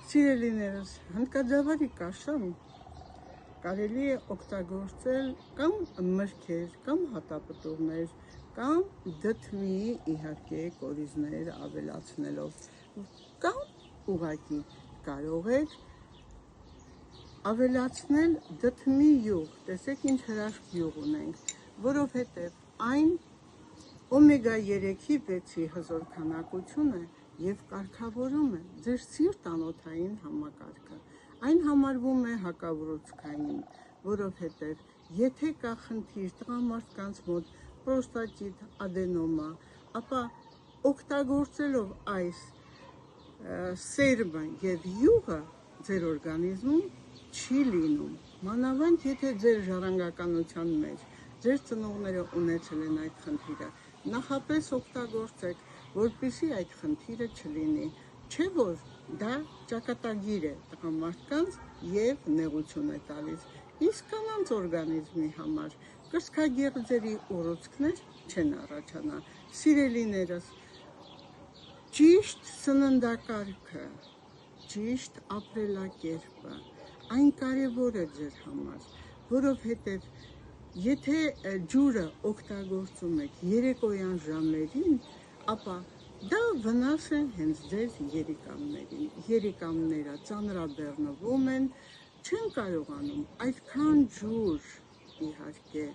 Սիրելիներս, հնդկաձավարի կաշան կարելի է օգտագործել կամ մրգեր, կամ հատապտուղներ, կամ դդմի իհարկե կորիզներ ավելացնելով, կամ ուղղակի կարող եք ավելացնել դդմի յուղ, տեսեք ինչ հրաշք յուղ ունենք, որովհետև այն օմեգա 3-ի 6-ի հզոր քանակություն է և կարգավորում է ձեր սիրտ-անոթային համակարգը, այն համարվում է հակաբռունցքային, որովհետև եթե կա խնդիր տղամարդկանց մոտ պրոստատիտ, ադենոմա, ապա օգտագործելով այս սերմը և յուղը ձեր օրգանիզմում չի լինում, մանավանդ եթե ձեր ժառանգականության մեջ ձեր ծնողները ունեցել են այդ խնդիրը, նախապես օգտագործեք, որպեսզի այդ խնդիրը չլինի, չէ որ դա ճակատագիր է տղամարդկանց և նեղություն է տալիս, իսկ կանանց օրգանիզմի համար կրծքագեղձերի ուռուցքներ չեն առաջանա։ Սիրելիներս, ճիշտ սննդակարգը, ճիշտ ապրելակերպը, այն կարևոր է ձեր համար, որովհետև եթե ջուրը օգտագործում եք երեկոյան ժամերին, ապա դա վնաս է հենց ձեր երիկամներին, երիկամները ծանրաբեռնվում են, չեն կարողանում այդքան ջուր իհարկե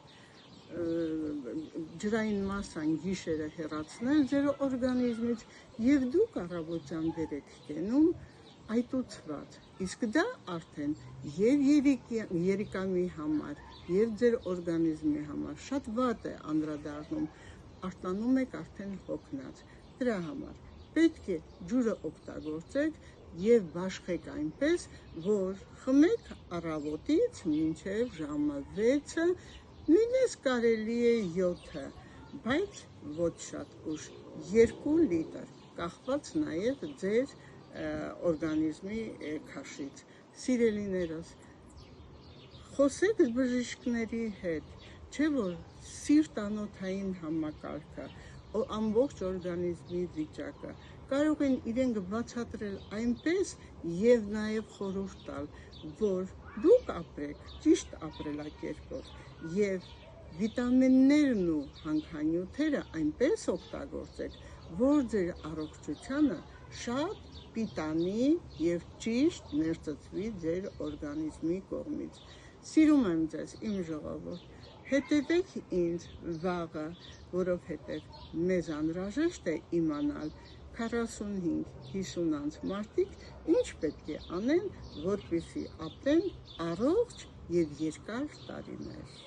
ջրային մասսան գիշերը հեռացնել ձեր օրգանիզմից և դուք առավոտյան վեր եք կենում այտուցված, իսկ դա արդեն և երիկամի համար, և ձեր օրգանիզմի համար շատ վատ է անդրադառնում, արտանում եք արդեն հոգնած, դրա համար պետք է ջուրը օգտագործեք և բաշխեք այնպես, որ խմեք առավոտից մինչև ժամը 6-ը, նույնպես կարելի է 7-ը, բայց ոչ շատ ուշ, 2 լիտր, կախված նաև ձեր օրգանիզմի քաշից։ Սիրելիներս, խոսեք բժիշկների հետ, չէ որ սիրտ-անոթային համակարգը, ամբողջ օրգանիզմի վիճակը կարող են իրենք բացատրել այնպես և նաև խորհուրդ տալ, որ դուք ապրեք ճիշտ ապրելակերպով և վիտամիններն ու հանքանյութերը այնպես օգտագործեք, որ ձեր առողջությանը շատ պիտանի և ճիշտ ներծծվի ձեր օրգանիզմի կողմից։ Սիրում եմ ձեզ, իմ ժողովուրդ, հետևեք ինձ վաղը, որովհետև մեզ անհրաժեշտ է իմանալ 45-50 անց մարդիկ ինչ պետք է անեն, որպեսզի ապրեն առողջ և երկար տարիներ։